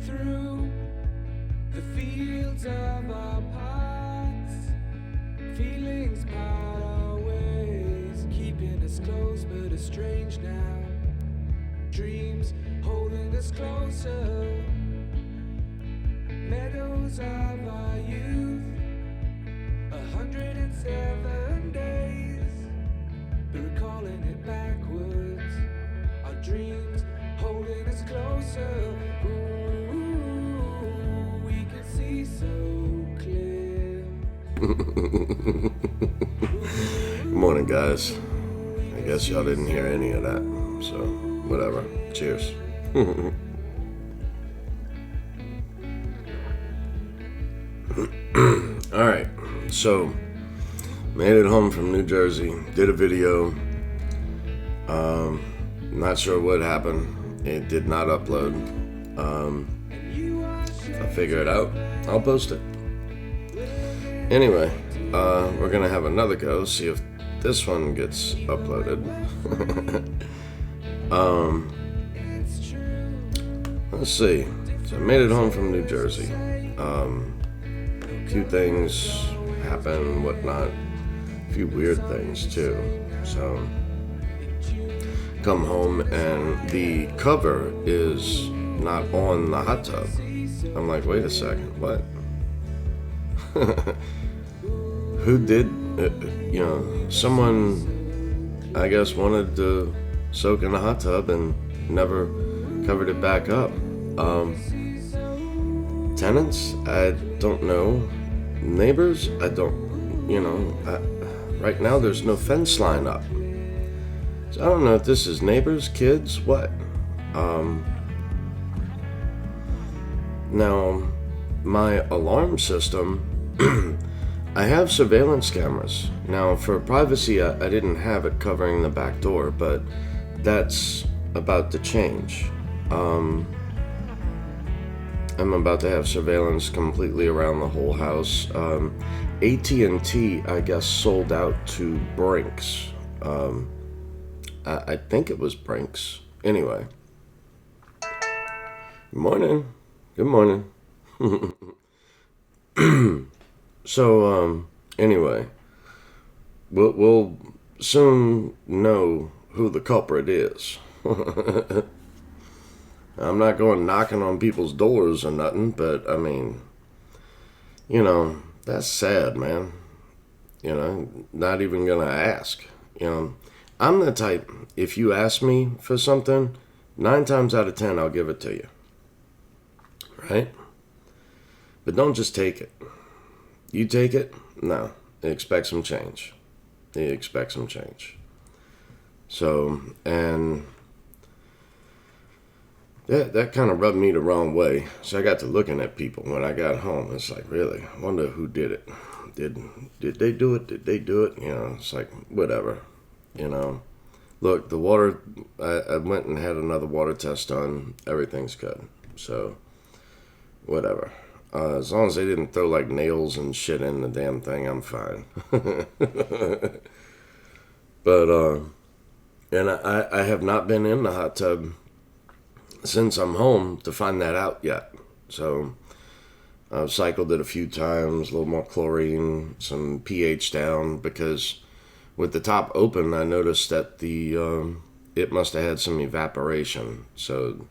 through the fields of our paths. Feelings part our ways, keeping us close but estranged now. Dreams holding us closer. Meadows of our youth, 107 days, but recalling it backwards. Our dreams holding us closer. Ooh, we can see so clear. Good morning, guys. I guess y'all didn't hear any of that, so whatever. Cheers. Alright, so made it home from New Jersey, did a video. Not sure what happened. It did not upload. I'll figure it out. I'll post it. Anyway, we're gonna have another go, see if this one gets uploaded. Let's see. So I made it home from New Jersey. A few things happen, whatnot. A few weird things too. So come home and the cover is not on the hot tub. I'm like, wait a second, what? Who did, someone, I guess, wanted to soak in the hot tub and never covered it back up. Tenants, I don't know. Neighbors, I don't, right now there's no fence line up. So I don't know if this is neighbors, kids, what? Now, my alarm system, I have surveillance cameras. Now, for privacy, I didn't have it covering the back door, but that's about to change. I'm about to have surveillance completely around the whole house. AT&T, I guess, sold out to Brinks. I think it was Brinks. Anyway. Good morning. Good morning. So, anyway. We'll soon know who the culprit is. I'm not going knocking on people's doors or nothing, but, I mean, that's sad, man. Not even gonna ask. I'm the type, if you ask me for something, 9 times out of 10, I'll give it to you. Right? But don't just take it. You take it? No. Expect some change. Expect some change. So, and that kind of rubbed me the wrong way. So I got to looking at people when I got home. It's like, really, I wonder who did it. Did they do it? Did they do it? It's like, whatever. Look, the water, I went and had another water test done. Everything's good. So, whatever. As long as they didn't throw like nails and shit in the damn thing, I'm fine. But, and I have not been in the hot tub since I'm home to find that out yet. So I've cycled it a few times, a little more chlorine, some pH down, because with the top open, I noticed that it must have had some evaporation. So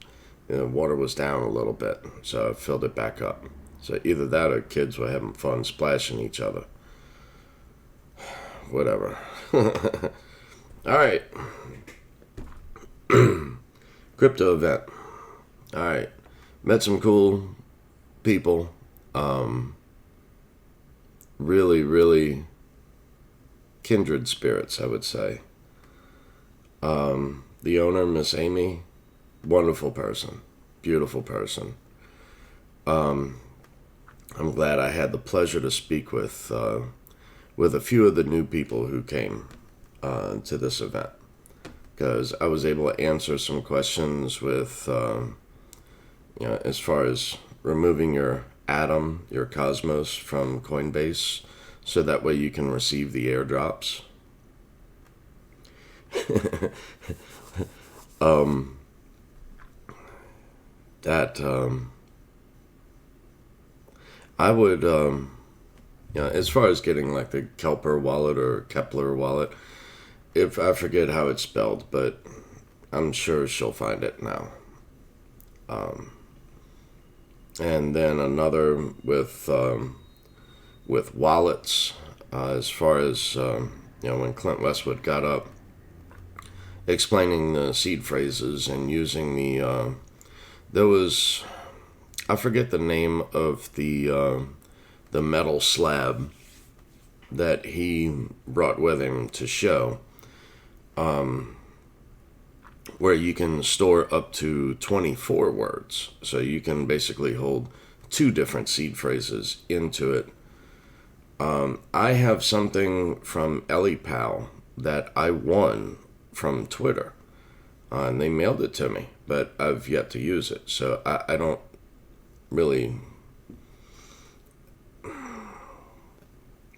water was down a little bit, so I filled it back up. So either that or kids were having fun splashing each other. Whatever. All right. Crypto event. All right. Met some cool people. Really, really kindred spirits, I would say. The owner, Miss Amy, wonderful person. Beautiful person. I'm glad I had the pleasure to speak with a few of the new people who came to this event, because I was able to answer some questions with, as far as removing your atom, your cosmos from Coinbase, so that way you can receive the airdrops. I would, as far as getting like the Kelper wallet or Kepler wallet, if I forget how it's spelled, but I'm sure she'll find it now. And then another with wallets, as far as when Clint Westwood got up explaining the seed phrases and using there was, I forget the name of the metal slab that he brought with him to show, where you can store up to 24 words. So you can basically hold two different seed phrases into it. I have something from Ellie Pal that I won from Twitter. And they mailed it to me, but I've yet to use it. So I don't really...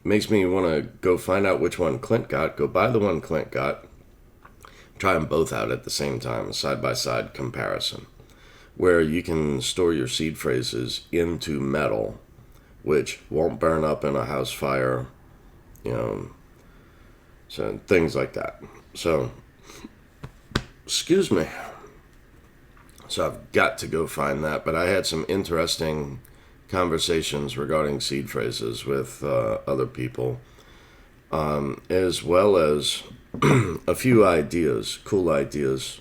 Makes me want to go find out which one Clint got, go buy the one Clint got, try them both out at the same time, side-by-side comparison, where you can store your seed phrases into metal, which won't burn up in a house fire, so things like that. So, excuse me. So I've got to go find that, but I had some interesting conversations regarding seed phrases with other people, as well as a few ideas, cool ideas.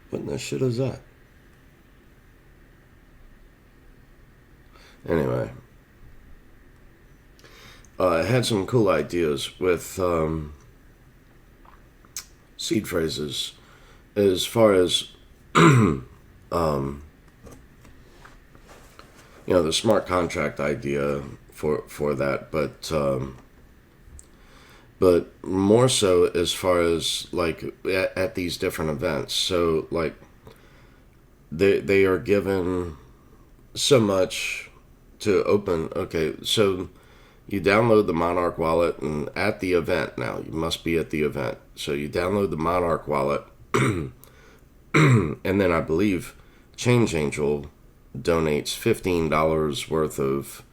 What in the shit is that? Anyway, I had some cool ideas with seed phrases as far as the smart contract idea for that, but more so as far as like at these different events. So like they are given so much to open. Okay, so you download the Monarch wallet, and at the event now, you must be at the event. So you download the Monarch wallet, and then I believe Change Angel donates $15 worth of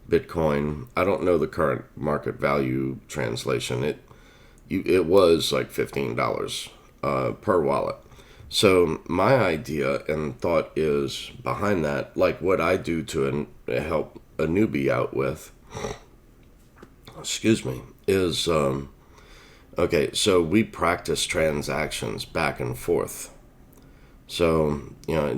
Bitcoin. I don't know the current market value translation. It was like $15 per wallet. So my idea and thought is behind that, like what I do to help a newbie out with, is okay. So we practice transactions back and forth. So,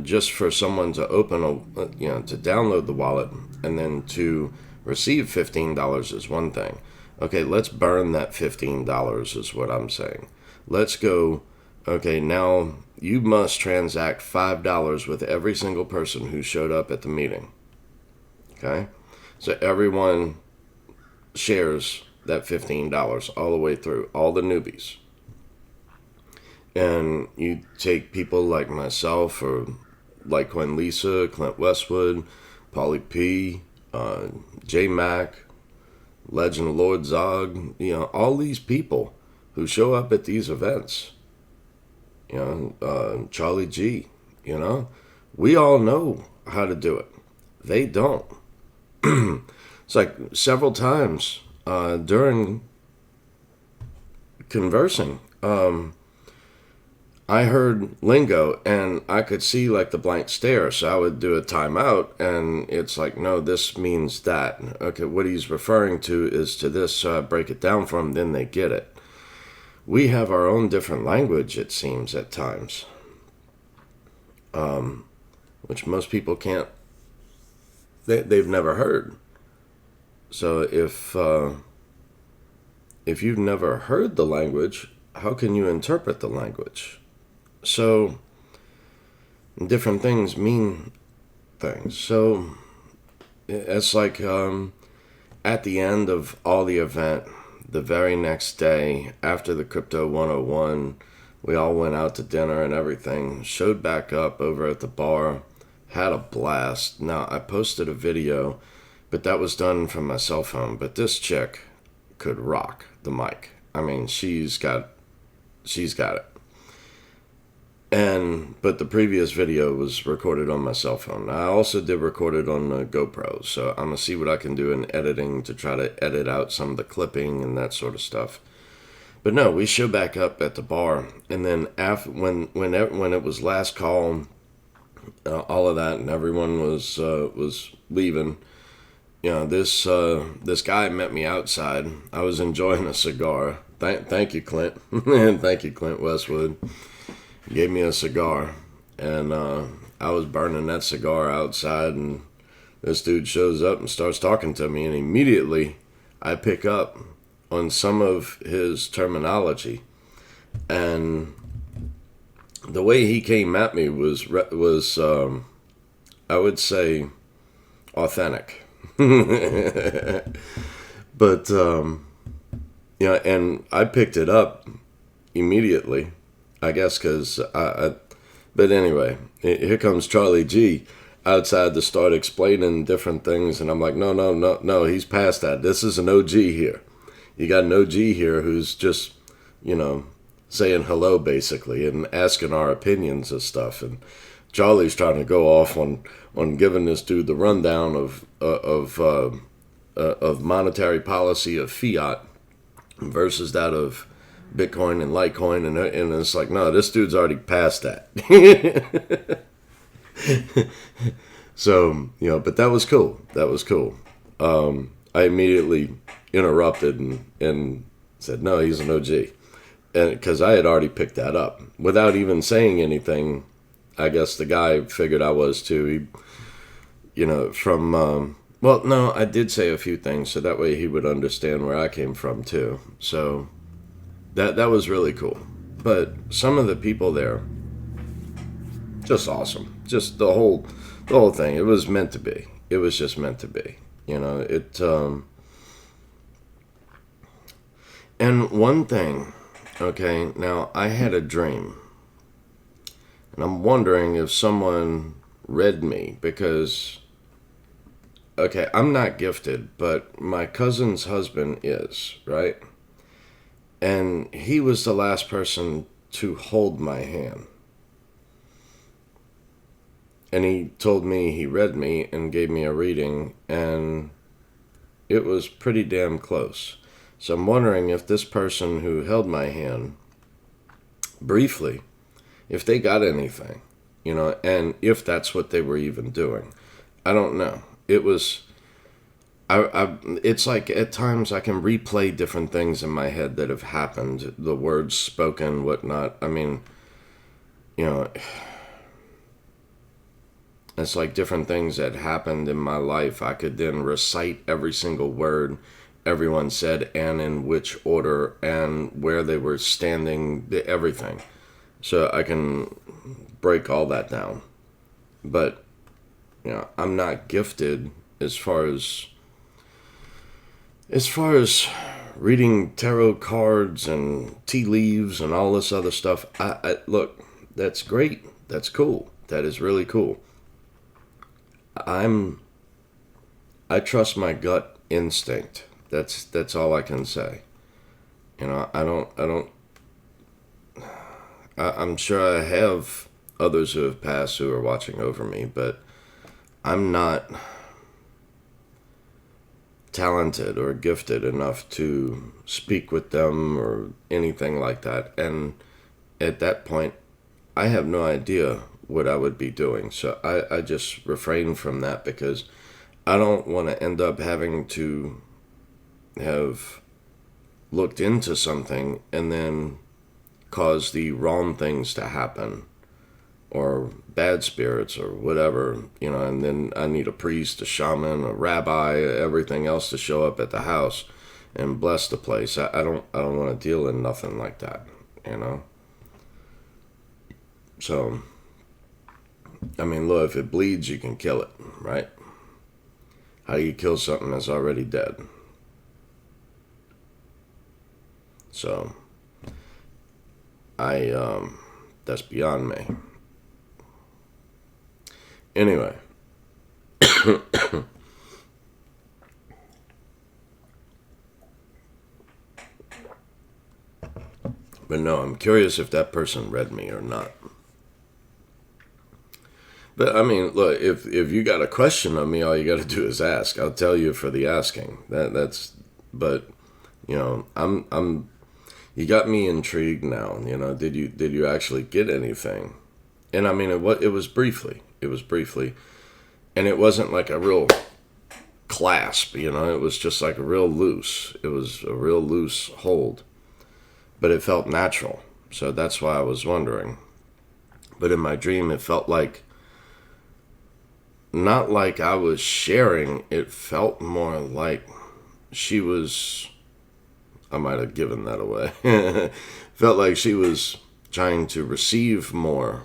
just for someone to open to download the wallet and then to receive $15 is one thing. Okay, let's burn that $15 is what I'm saying. Let's go, okay, now you must transact $5 with every single person who showed up at the meeting. Okay? So everyone shares that $15 all the way through, all the newbies. And you take people like myself or Litecoin Lisa, Clint Westwood, Paulie P, J Mac, Legend Lord Zog, all these people who show up at these events. Charlie G, we all know how to do it. They don't. It's like several times during conversing, I heard lingo and I could see like the blank stare, so I would do a timeout and it's like, no, this means that. Okay, what he's referring to is to this, so I break it down for them, then they get it. We have our own different language, it seems, at times, which most people can't, they've never heard. So if you've never heard the language, how can you interpret the language? So, different things mean things. So, it's like at the end of all the event, the very next day, after the Crypto 101, we all went out to dinner and everything, showed back up over at the bar, had a blast. Now, I posted a video, but that was done from my cell phone. But this chick could rock the mic. I mean, she's got it. But the previous video was recorded on my cell phone. I also did record it on a GoPro, so I'm gonna see what I can do in editing to try to edit out some of the clipping and that sort of stuff. But no, we show back up at the bar, and then after when it was last call, all of that, and everyone was leaving. You know, this guy met me outside. I was enjoying a cigar. Thank you, Clint, and thank you, Clint Westwood. He gave me a cigar, and I was burning that cigar outside, and this dude shows up and starts talking to me, and immediately I pick up on some of his terminology, and the way he came at me was I would say authentic. But yeah, and I picked it up immediately, I guess, because but anyway, here comes Charlie G outside to start explaining different things, and I'm like, no, he's past that. This is an OG here. You got an OG here who's just, saying hello basically and asking our opinions of stuff, and Charlie's trying to go off on giving this dude the rundown of monetary policy of fiat versus that of Bitcoin and Litecoin, and it's like, no, this dude's already past that. So, but that was cool. I immediately interrupted and said, no, he's an OG. And because I had already picked that up. Without even saying anything, I guess the guy figured I was too. He, well, no, I did say a few things, so that way he would understand where I came from too. So that was really cool. But some of the people there, just awesome. Just the whole thing. It was meant to be. It was just meant to be. And one thing, okay, now I had a dream. And I'm wondering if someone read me because, okay, I'm not gifted, but my cousin's husband is, right? And he was the last person to hold my hand. And he told me he read me and gave me a reading, and it was pretty damn close. So I'm wondering if this person who held my hand, briefly, if they got anything, and if that's what they were even doing. I don't know. It was, it's like at times I can replay different things in my head that have happened, the words spoken, whatnot. I mean, it's like different things that happened in my life. I could then recite every single word everyone said and in which order and where they were standing, everything. So I can break all that down. But, I'm not gifted as far as reading tarot cards and tea leaves and all this other stuff. I look, that's great. That's cool. That is really cool. I trust my gut instinct. That's all I can say. I'm sure I have others who have passed who are watching over me, but I'm not talented or gifted enough to speak with them or anything like that. And at that point, I have no idea what I would be doing. So I just refrain from that because I don't want to end up having to have looked into something and then cause the wrong things to happen or bad spirits or whatever, and then I need a priest, a shaman, a rabbi, everything else to show up at the house and bless the place. I don't want to deal in nothing like that, So, I mean, look, if it bleeds, you can kill it, right? How do you kill something that's already dead? So, that's beyond me. Anyway. But no, I'm curious if that person read me or not. But I mean, look, if you got a question of me, all you got to do is ask. I'll tell you for the asking. But I'm. You got me intrigued now. Did you actually get anything? And I mean, it was briefly. It was briefly, and it wasn't like a real clasp. It was just like a real loose. It was a real loose hold, but it felt natural. So that's why I was wondering. But in my dream, it felt like, not like I was sharing. It felt more like she was. I might have given that away. Felt like she was trying to receive more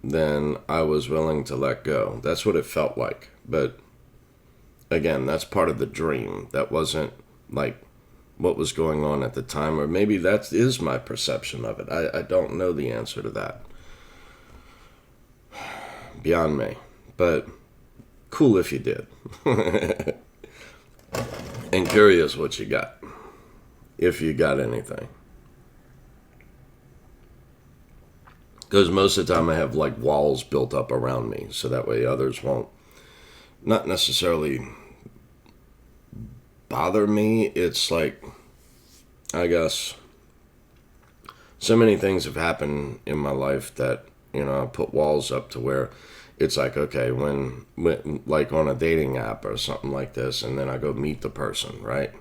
than I was willing to let go. That's what it felt like. But again, that's part of the dream. That wasn't like what was going on at the time, or maybe that is my perception of it. I don't know the answer to that. Beyond me. But cool if you did. And curious what you got. If you got anything. Because most of the time I have like walls built up around me, so that way others won't, not necessarily bother me. It's like, I guess, so many things have happened in my life that, I put walls up to where it's like, okay, when like on a dating app or something like this, and then I go meet the person, right?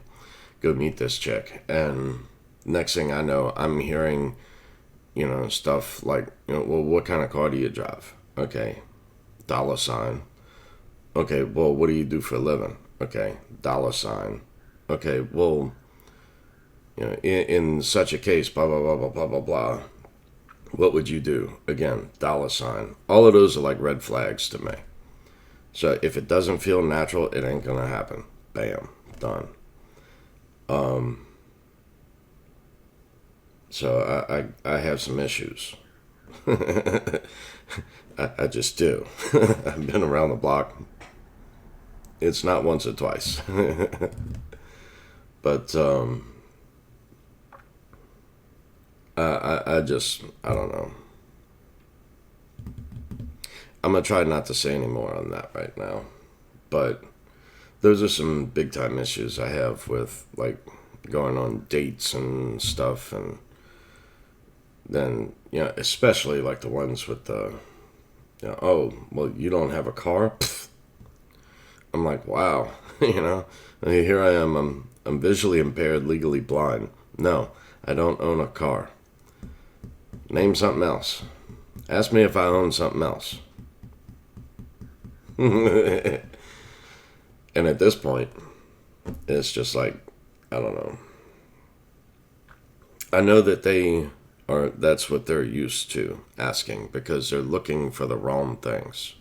Go meet this chick, and next thing I know, I'm hearing, stuff like, well, what kind of car do you drive? Okay, $. Okay, well, what do you do for a living? Okay, $. Okay, well, in such a case, blah, blah, blah, blah, blah, blah, blah. What would you do? Again, $. All of those are like red flags to me. So if it doesn't feel natural, it ain't gonna happen. Bam, done. So I have some issues. I just do. I've been around the block. It's not once or twice. But I don't know. I'm gonna try not to say any more on that right now. But those are some big time issues I have with like going on dates and stuff, and then especially like the ones with the oh, well, you don't have a car. Pfft. I'm like, wow. Here I am. I'm visually impaired, legally blind. No, I don't own a car. Name something else. Ask me if I own something else. And at this point, it's just like, I don't know. I know that that's what they're used to asking, because they're looking for the wrong things,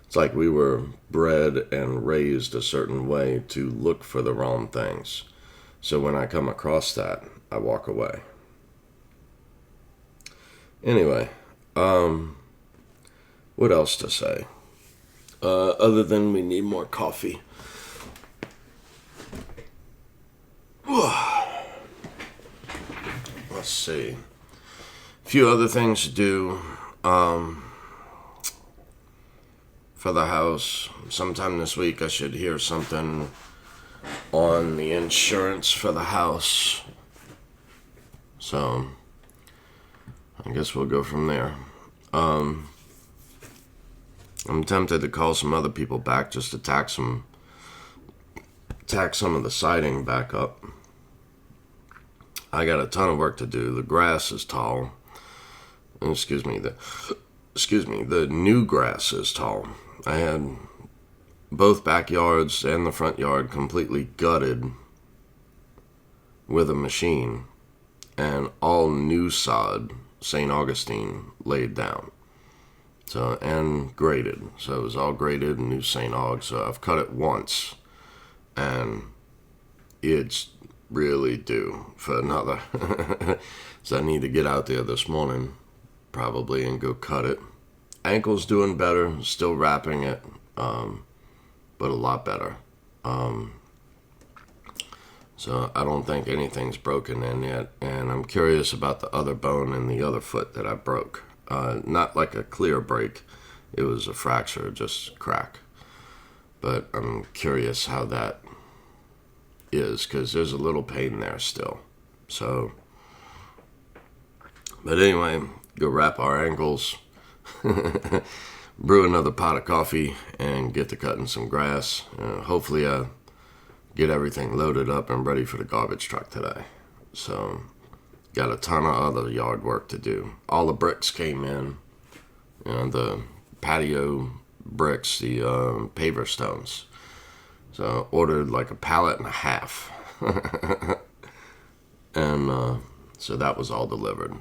It's like we were bred and raised a certain way to look for the wrong things. So when I come across that, I walk away. Anyway, what else to say? Other than we need more coffee. Let's see. A few other things to do for the house. Sometime this week I should hear something on the insurance for the house. So I guess we'll go from there. I'm tempted to call some other people back just to tack some of the siding back up. I got a ton of work to do. The grass is tall. The new grass is tall. I had both backyards and the front yard completely gutted with a machine, and all new sod, St. Augustine, laid down. So, and graded. So it was all graded and new St. Aug. So I've cut it once, and it's really due for another. So I need to get out there this morning, probably, and go cut it. Ankle's doing better, still wrapping it, but a lot better. So I don't think anything's broken in yet, and I'm curious about the other bone in the other foot that I broke. Not like a clear break. It was a fracture, just crack. But I'm curious how that is, because there's a little pain there still. So, but anyway, go wrap our ankles, brew another pot of coffee, and get to cutting some grass. Hopefully get everything loaded up and ready for the garbage truck today. So, got a ton of other yard work to do. All the bricks came in, the patio bricks, the paver stones. So, ordered like a pallet and a half. And so that was all delivered.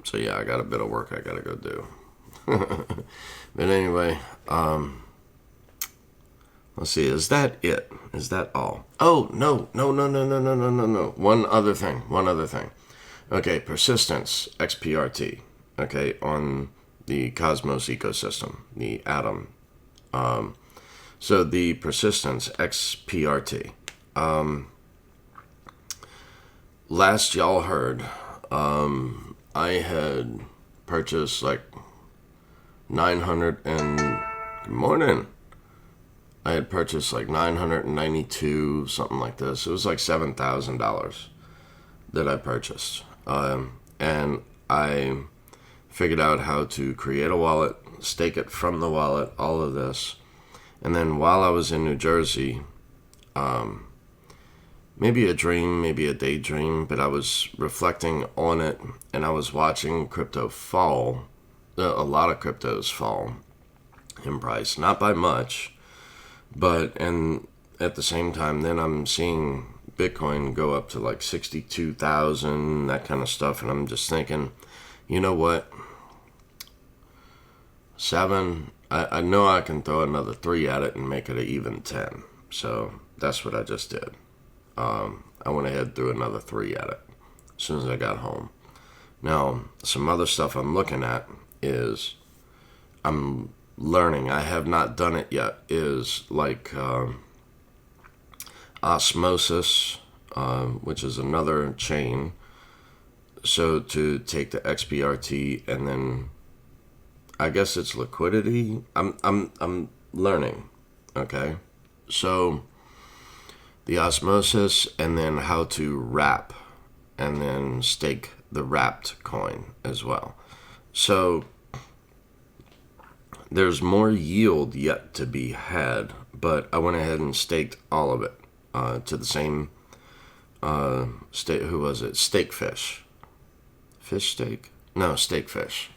So yeah, I got a bit of work I gotta go do. But anyway, let's see, is that it? Is that all? Oh, no. One other thing. Okay, persistence, XPRT, okay, on the cosmos ecosystem, the atom. So the persistence, XPRT. Last y'all heard, I had purchased like 900 and... Good morning. I had purchased like 992, something like this. It was like $7,000 that I purchased. And I figured out how to create a wallet, stake it from the wallet, all of this. And then while I was in New Jersey, maybe a dream, maybe a daydream, but I was reflecting on it, and I was watching crypto fall. A lot of cryptos fall in price, not by much, and at the same time, then I'm seeing Bitcoin go up to like 62,000, that kind of stuff, and I'm just thinking, you know what? 7, I know I can throw another 3 at it and make it an even 10. So that's what I just did. I went ahead and threw another 3 at it as soon as I got home. Now, some other stuff I'm looking at is I'm learning. I have not done it yet. Is like osmosis, which is another chain. So to take the XPRT and then I guess it's liquidity. I'm learning. Okay, so the osmosis and then how to wrap and then stake the wrapped coin as well. So there's more yield yet to be had, but I went ahead and staked all of it to the same stake. Who was it? Steak fish. Fish steak? No, steak fish.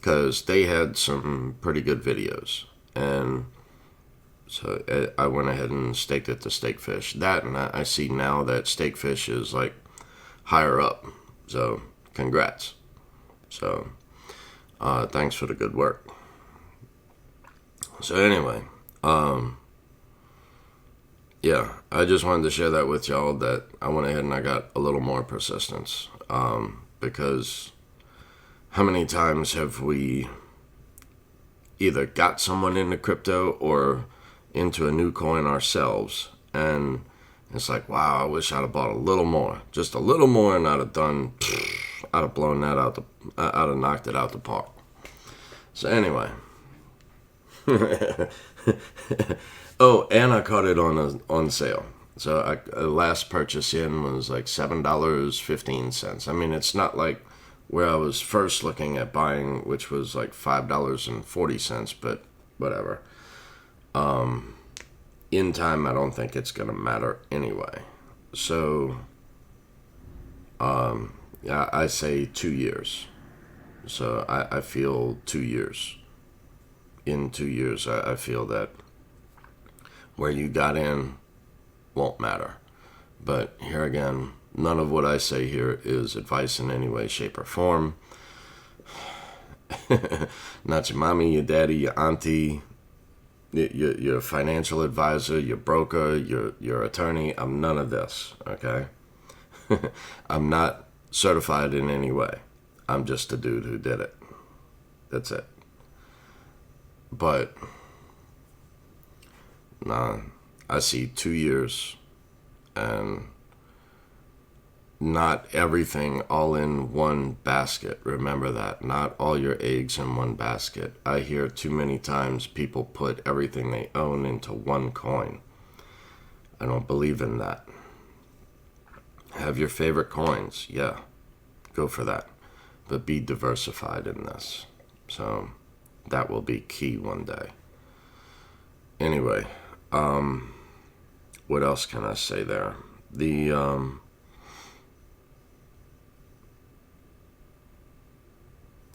Because they had some pretty good videos, and so I went ahead and staked it to Steakfish. That, and I see now that Steakfish is like higher up. So congrats. So thanks for the good work. So anyway, yeah, I just wanted to share that with y'all, that I went ahead and I got a little more persistence, because how many times have we either got someone into crypto or into a new coin ourselves, and it's like, wow, I wish I'd have bought a little more, just a little more, and I'd have blown that out, I'd have knocked it out the park. So anyway, oh, and I caught it on sale. So last purchase in was like $7.15. I mean, it's not like where I was first looking at buying, which was like $5.40, but whatever. In time, I don't think it's going to matter anyway. So, yeah, I say 2 years. So I feel 2 years. In 2 years, I feel that where you got in won't matter. But here again, none of what I say here is advice in any way, shape, or form. Not your mommy, your daddy, your auntie, your financial advisor, your broker, your attorney. I'm none of this, okay? I'm not certified in any way. I'm just a dude who did it. That's it. But, nah, I see 2 years, and not everything all in one basket. Remember that. Not all your eggs in one basket. I hear too many times people put everything they own into one coin. I don't believe in that. Have your favorite coins. Yeah, go for that. But be diversified in this. So that will be key one day. Anyway, what else can I say there?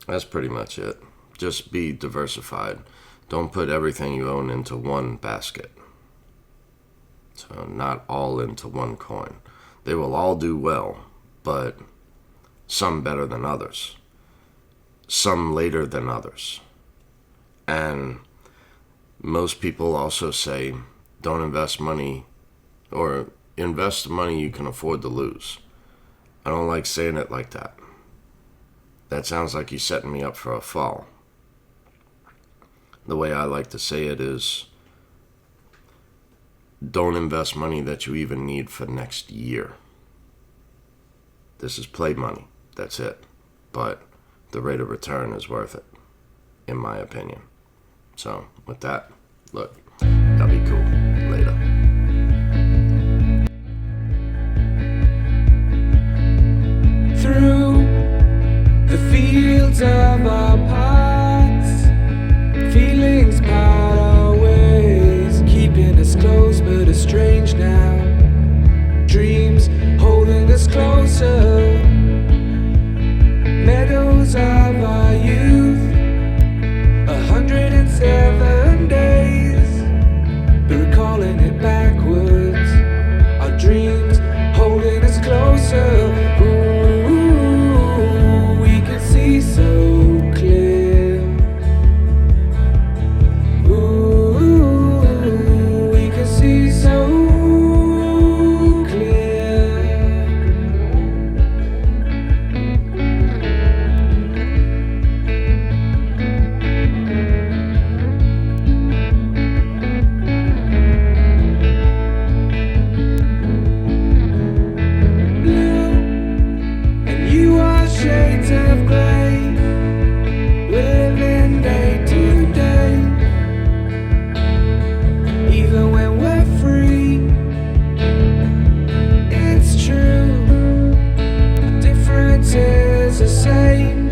That's pretty much it. Just be diversified. Don't put everything you own into one basket. So not all into one coin. They will all do well, but some better than others. Some later than others. And most people also say, don't invest money, or invest the money you can afford to lose. I don't like saying it like that. That sounds like you're setting me up for a fall. The way I like to say it is, don't invest money that you even need for next year. This is play money. That's it. But the rate of return is worth it, in my opinion. So, with that, look, that'll be cool. Later. Through the fields of our paths, feelings part our ways, keeping us close but estranged now. Dreams holding us closer, meadows of our youth, 107 days, but recalling it backwards. Our dreams holding us closer. Ooh, we can see so clear. Ooh, we can see so clear. Blue, and you are shades of grey, living day to day. Even when we're free, it's true. The difference is the same.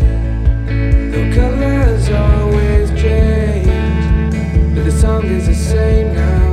The colors always change, but the song is the same now.